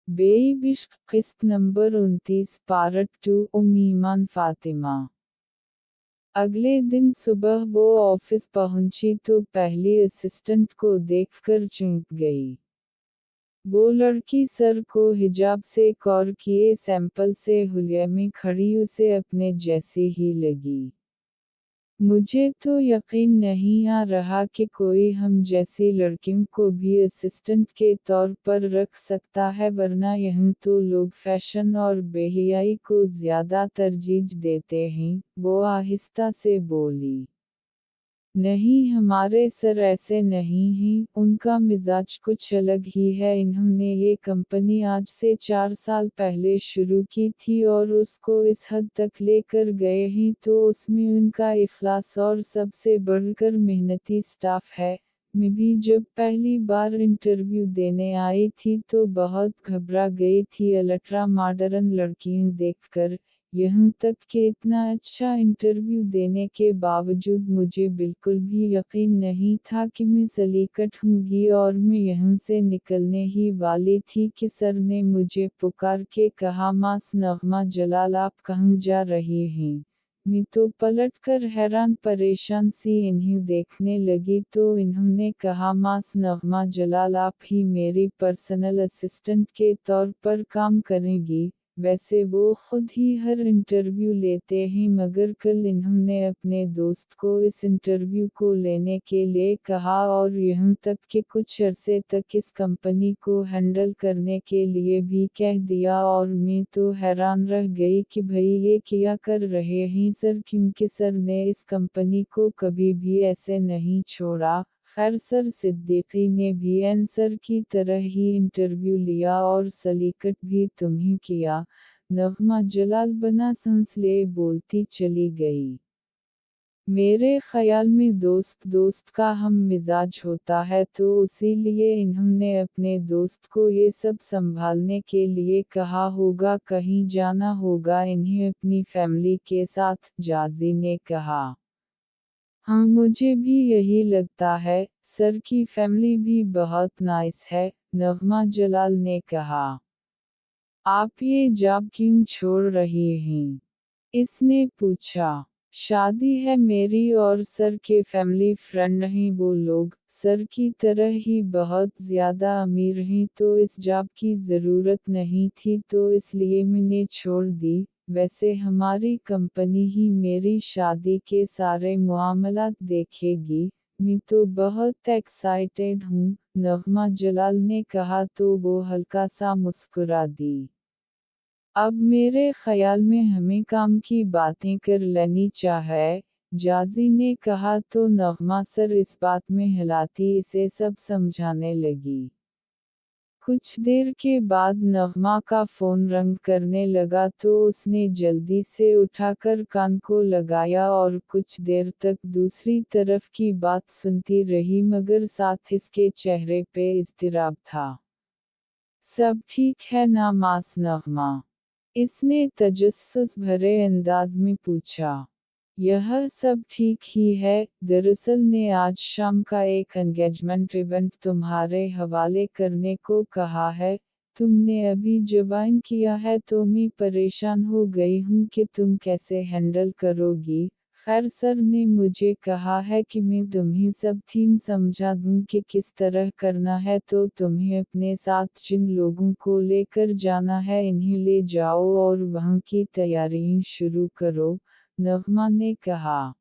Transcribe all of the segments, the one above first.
बेइश्क किस्त number 29 part 2 ईमान फातिमा। अगले दिन सुबह वो ऑफिस पहुंची तो पहली असिस्टेंट को देखकर चौंक गई। वो लड़की सर को हिजाब से कवर किए सैंपल से हुलिया में खड़ी उसे अपने जैसी ही लगी। मुझे तो यकीन नहीं आ रहा कि कोई हम जैसी लड़कियों को भी असिस्टेंट के तौर पर रख सकता है, वरना यहाँ तो लोग फैशन और बेहयाई को ज़्यादा तरजीह देते हैं, वो आहिस्ता से बोली। नहीं, हमारे सर ऐसे नहीं हैं, उनका मिजाज कुछ अलग ही है। इन्होंने ये कंपनी आज से 4 साल पहले शुरू की थी और उसको इस हद तक लेकर गए हैं तो उसमें उनका इखलास और सबसे बढ़कर मेहनती स्टाफ है। मैं भी जब पहली बार इंटरव्यू देने आई थी तो बहुत घबरा गई थी अल्ट्रा मॉडर्न लड़कियां देखकर। यहाँ तक कि इतना अच्छा इंटरव्यू देने के बावजूद मुझे बिल्कुल भी यकीन नहीं था कि मैं सलीकट होंगी और मैं यहाँ से निकलने ही वाली थी कि सर ने मुझे पुकार के कहा, मास नगमा जलाल, आप कहाँ जा रही हैं? मैं तो पलट कर हैरान परेशान सी इन्हें देखने लगी तो इन्होंने कहा, मास नगमा जलाल, आप ही मेरी पर्सनल असिस्टेंट के तौर पर काम करेंगी। वैसे वो खुद ही हर इंटरव्यू लेते हैं, मगर कल इन्होंने अपने दोस्त को इस इंटरव्यू को लेने के लिए कहा और यहाँ तक कि कुछ अरसे तक इस कंपनी को हैंडल करने के लिए भी कह दिया। और मैं तो हैरान रह गई कि भाई ये क्या कर रहे हैं सर, क्योंकि सर ने इस कंपनी को कभी भी ऐसे नहीं छोड़ा। खैर, सर सिद्दीकी ने भी आंसर की तरह ही इंटरव्यू लिया और सलीकट भी तुम्हें किया। नगमा जलाल बना सांस ले बोलती चली गई। मेरे ख्याल में दोस्त दोस्त का हम मिजाज होता है तो उसीलिए इन्होंने अपने दोस्त को ये सब संभालने के लिए कहा होगा, कहीं जाना होगा इन्हें अपनी फैमिली के साथ, जाजी ने कहा। हाँ, मुझे भी यही लगता है, सर की फैमिली भी बहुत नाइस है, नगमा जलाल ने कहा। आप ये जॉब क्यों छोड़ रही हैं? इसने पूछा। शादी है मेरी और सर के फैमिली फ्रेंड हैं वो लोग, सर की तरह ही बहुत ज़्यादा अमीर हैं तो इस जॉब की ज़रूरत नहीं थी तो इसलिए मैंने छोड़ दी। वैसे हमारी कंपनी ही मेरी शादी के सारे मामलात देखेगी। मैं तो बहुत एक्साइटेड हूँ, नगमा जलाल ने कहा तो वो हल्का सा मुस्कुरा दी। अब मेरे ख्याल में हमें काम की बातें कर लेनी चाहिए, जाजी ने कहा तो नगमा सर इस बात में हिलाती इसे सब समझाने लगी। कुछ देर के बाद नगमा का फ़ोन रिंग करने लगा तो उसने जल्दी से उठाकर कान को लगाया और कुछ देर तक दूसरी तरफ की बात सुनती रही, मगर साथ इसके चेहरे पे इज़्तिराब था। सब ठीक है ना मास नगमा? इसने तजस्सुस भरे अंदाज में पूछा। यह सब ठीक ही है, दरअसल ने आज शाम का एक एंगेजमेंट इवेंट तुम्हारे हवाले करने को कहा है। तुमने अभी ज्वाइन किया है तो मैं परेशान हो गई हूँ कि तुम कैसे हैंडल करोगी। खैर, सर ने मुझे कहा है कि मैं तुम्हें सब थीम समझा दूँ कि किस तरह करना है, तो तुम्हें अपने साथ जिन लोगों को लेकर जाना है इन्हें ले जाओ और वहाँ की तैयारियां शुरू करो, नगमा ने कहा।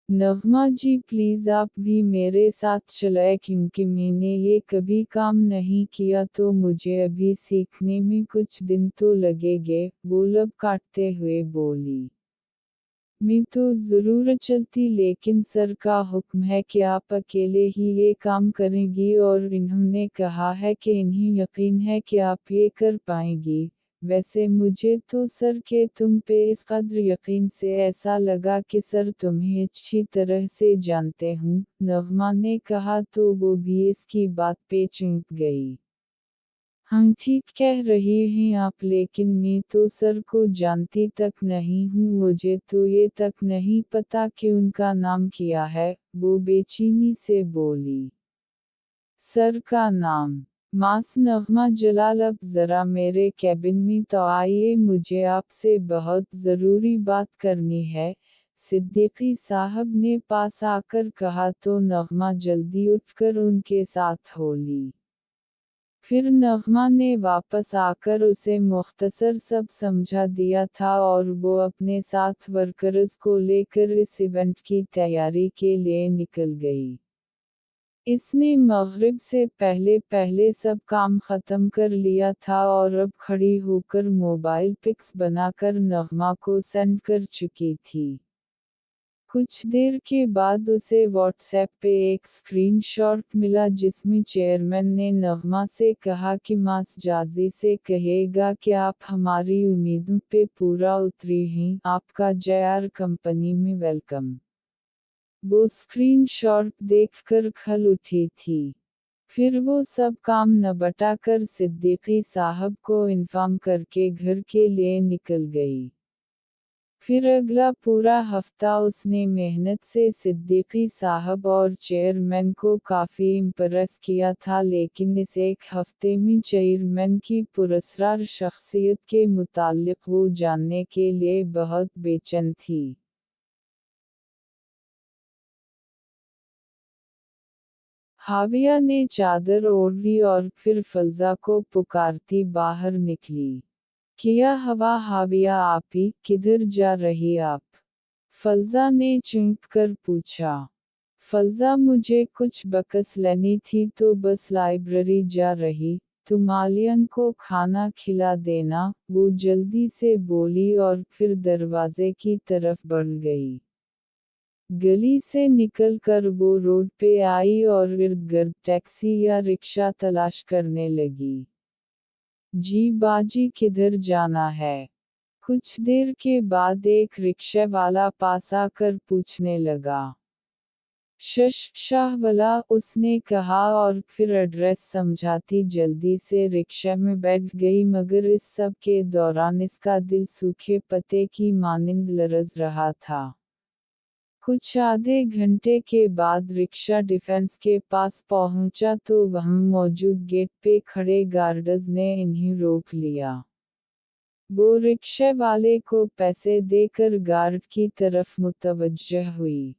नगमा जी, प्लीज़ आप भी मेरे साथ चलें, क्योंकि मैंने ये कभी काम नहीं किया तो मुझे अभी सीखने में कुछ दिन तो लगेंगे, वो लब काटते हुए बोली। मैं तो ज़रूर चलती, लेकिन सर का हुक्म है कि आप अकेले ही ये काम करेंगी और इन्होंने कहा है कि इन्हें यकीन है कि आप ये कर पाएंगी। वैसे मुझे तो सर के तुम पे इस कद्र यकीन से ऐसा लगा कि सर तुम्हें अच्छी तरह से जानते हूँ, नगमा ने कहा तो वो भी इसकी बात पे चौंक गई। हाँ, ठीक कह रही हैं आप, लेकिन मैं तो सर को जानती तक नहीं हूँ, मुझे तो ये तक नहीं पता कि उनका नाम क्या है, वो बेचैनी से बोली। सर का नाम? मास नगमा जलाल, अब ज़रा मेरे कैबिन में तो आइए, मुझे आपसे बहुत ज़रूरी बात करनी है, सिद्दीकी साहब ने पास आकर कहा तो नगमा जल्दी उठकर उनके साथ हो ली। फिर नगमा ने वापस आकर उसे मुख्तसर सब समझा दिया था और वो अपने साथ वर्कर्स को लेकर इस इवेंट की तैयारी के लिए निकल गई। इसने मग़रिब से पहले पहले सब काम ख़त्म कर लिया था और अब खड़ी होकर मोबाइल पिक्स बनाकर नगमा को सेंड कर चुकी थी। कुछ देर के बाद उसे व्हाट्सएप पे एक स्क्रीनशॉट मिला जिसमें चेयरमैन ने नगमा से कहा कि मास जाजी से कहेगा कि आप हमारी उम्मीदों पे पूरा उतरी हैं, आपका JR कंपनी में वेलकम। वो स्क्रीनशॉट देखकर खल उठी थी। फिर वो सब काम निबटा कर सिद्दीकी साहब को इन्फॉर्म करके घर के लिए निकल गई। फिर अगला पूरा हफ्ता उसने मेहनत से सिद्दीकी साहब और चेयरमैन को काफ़ी इम्प्रेस किया था, लेकिन इस एक हफ्ते में चेयरमैन की पुरस्कार शख्सियत के मुताल्लिक़ वो जानने के लिए बहुत बेचैन थी। हाविया ने चादर ओढ़ ली और फिर फल्जा को पुकारती बाहर निकली। किया हवा हाविया आपी, किधर जा रही आप? फल्जा ने चौंक कर पूछा। फल्जा मुझे कुछ बकस लेनी थी तो बस लाइब्रेरी जा रही, तुम आलियन को खाना खिला देना, वो जल्दी से बोली और फिर दरवाजे की तरफ बढ़ गई। गली से निकलकर वो रोड पे आई और इर्द गिर्द टैक्सी या रिक्शा तलाश करने लगी। जी बाजी किधर जाना है? कुछ देर के बाद एक रिक्शा वाला पास आकर पूछने लगा। शाहवाला, उसने कहा और फिर एड्रेस समझाती जल्दी से रिक्शा में बैठ गई, मगर इस सब के दौरान इसका दिल सूखे पत्ते की मानिंद लरज़ रहा था। कुछ आधे घंटे के बाद रिक्शा डिफेंस के पास पहुंचा तो वहां मौजूद गेट पे खड़े गार्ड्स ने इन्हें रोक लिया। वो रिक्शे वाले को पैसे देकर गार्ड की तरफ मुतवज्जह हुई।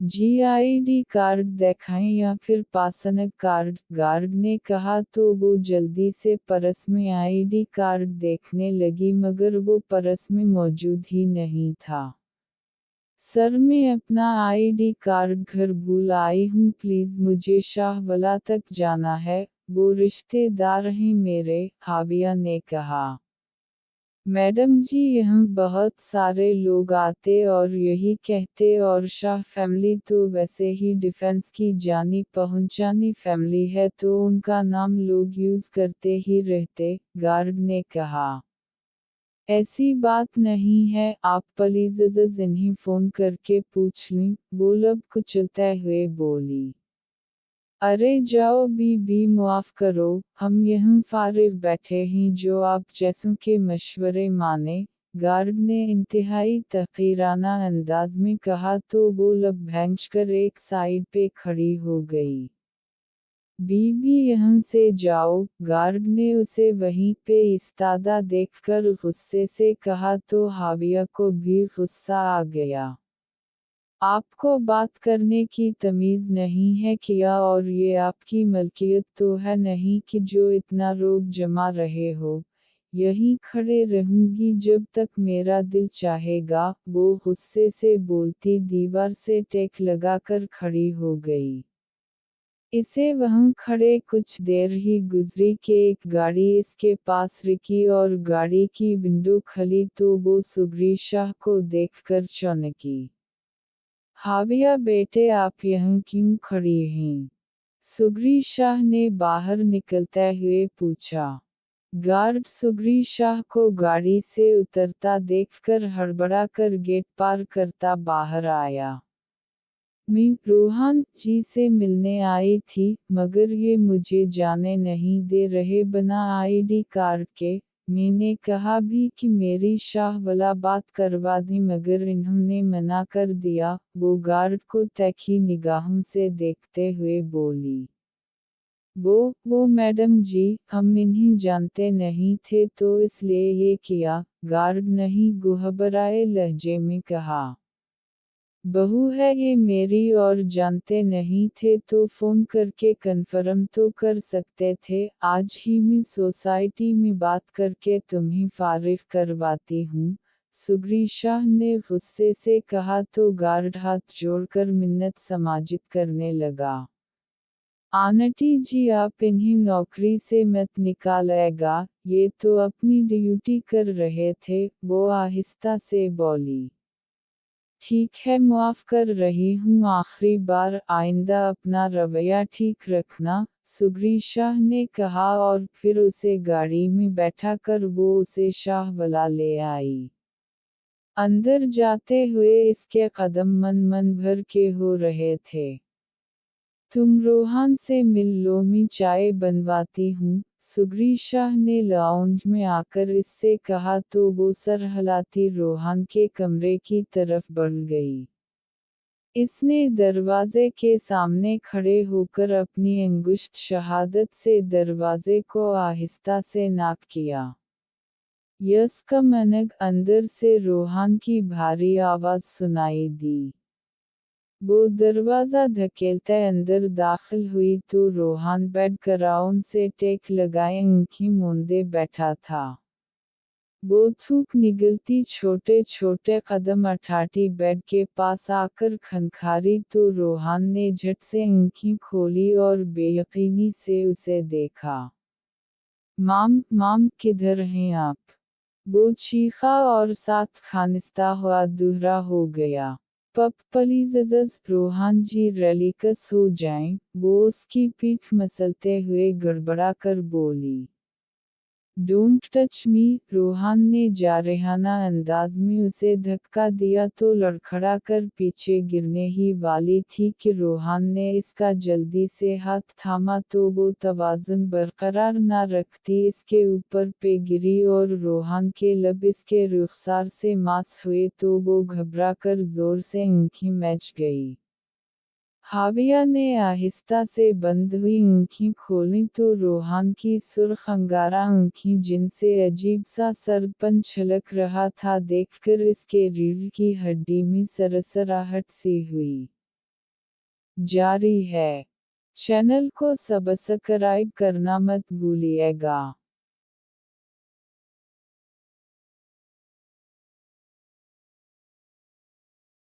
GID कार्ड दिखाएं या फिर पासनक कार्ड, गार्ड ने कहा तो वो जल्दी से पर्स में ID कार्ड देखने लगी, मगर वो पर्स में मौजूद ही नहीं था। सर, मैं अपना ID कार्ड घर भूल आई हूँ, प्लीज़ मुझे शाहवाला तक जाना है, वो रिश्तेदार हैं मेरे, हाविया ने कहा। मैडम जी, यहाँ बहुत सारे लोग आते और यही कहते और शाह फैमिली तो वैसे ही डिफेंस की जानी पहचानी फैमिली है तो उनका नाम लोग यूज़ करते ही रहते, गार्ड ने कहा। ऐसी बात नहीं है, आप प्लीज़ इन्हें फ़ोन करके पूछ लें, वो लब कुचलते हुए बोली। अरे जाओ बीबी, मुआफ़ करो, हम यहाँ फारिग बैठे हैं, जो आप जैसों के मशवरे माने, गार्ड ने इंतहाई तहक़ीराना अंदाज में कहा तो वो लब भैंचकर एक साइड पे खड़ी हो गई। बीबी यहाँ से जाओ, गार्ड ने उसे वहीं पे इस्तादा देखकर गुस्से से कहा तो हाविया को भी गुस्सा आ गया। आपको बात करने की तमीज़ नहीं है क्या, और ये आपकी मलकियत तो है नहीं कि जो इतना रोब जमा रहे हो। यहीं खड़े रहूंगी जब तक मेरा दिल चाहेगा, वो गुस्से से बोलती दीवार से टेक लगाकर खड़ी हो गई। इसे वहां खड़े कुछ देर ही गुजरी कि एक गाड़ी इसके पास रुकी और गाड़ी की विंडो खुली तो वो सुगरी शाह को देखकर चौंकी। हाविया बेटे, आप यहाँ क्यों खड़ी हैं? सुगरी शाह ने बाहर निकलते हुए पूछा। गार्ड सुगरी शाह को गाड़ी से उतरता देखकर हड़बड़ाकर गेट पार करता बाहर आया। मैं रोहान जी से मिलने आई थी, मगर ये मुझे जाने नहीं दे रहे बिना ID कार्ड के। मैंने कहा भी कि मेरी शाहवाला बात करवा दी, मगर इन्होंने मना कर दिया, वो गार्ड को तीखी निगाहों से देखते हुए बोली। वो मैडम जी, हम इन्हीं जानते नहीं थे तो इसलिए ये किया, गार्ड नहीं घबराए लहजे में कहा। बहू है ये मेरी और जानते नहीं थे तो फ़ोन करके कन्फर्म तो कर सकते थे, आज ही मैं सोसाइटी में बात करके तुम्हें फारिग करवाती हूँ, सुग्री शाह ने गुस्से से कहा तो गार्ड हाथ जोड़कर मिन्नत समाजित करने लगा। आंटी जी आप इन्हें नौकरी से मत निकालिएगा, ये तो अपनी ड्यूटी कर रहे थे, वो आहिस्ता से बोली। ठीक है माफ़ कर रही हूँ आखिरी बार, आइंदा अपना रवैया ठीक रखना, सुग्री शाह ने कहा और फिर उसे गाड़ी में बैठाकर वो उसे शाहवाला ले आई। अंदर जाते हुए इसके कदम मन मन भर के हो रहे थे। तुम रोहान से मिल लो मैं चाय बनवाती हूँ, सुग्री शाह ने लाउंज में आकर इससे कहा तो वो सर हिलाती रोहान के कमरे की तरफ बढ़ गई। इसने दरवाजे के सामने खड़े होकर अपनी अंगुष्ठ शहादत से दरवाजे को आहिस्ता से नॉक किया। यस कम अनग अंदर से रोहान की भारी आवाज़ सुनाई दी। वो दरवाज़ा धकेलते अंदर दाखिल हुई तो रोहान बेड कराउन से टेक लगाए आंखें मूंदे बैठा था। वो थूक निगलती छोटे छोटे कदम अठाटी बेड के पास आकर खनखारी तो रोहान ने झट से आंखें खोली और बेयकीनी से उसे देखा। माम किधर हैं आप? वो चीखा और साथ खानिस्ता हुआ दूहरा हो गया। प्लीज रोहान जी रिलैक्स हो जाएं, वो उसकी पीठ मसलते हुए गड़बड़ा कर बोली। डोंट टच मी, रोहान ने जारहाना अंदाज में उसे धक्का दिया तो लड़खड़ा कर पीछे गिरने ही वाली थी कि रोहान ने इसका जल्दी से हाथ थामा तो वो तवाज़ुन बरकरार ना रखती इसके ऊपर पे गिरी और रोहान के लब इसके रुखसार से मास हुए तो वो घबरा कर जोर से आंखें मैच गई। हाविया ने आहिस्ता से बंद हुई आंखें खोलीं तो रोहान की सुर्ख अंगारा आंखें जिनसे अजीब सा सरपन छलक रहा था देखकर इसके रीढ़ की हड्डी में सरसराहट सी हुई। जारी है। चैनल को सब्सक्राइब करना मत भूलिएगा।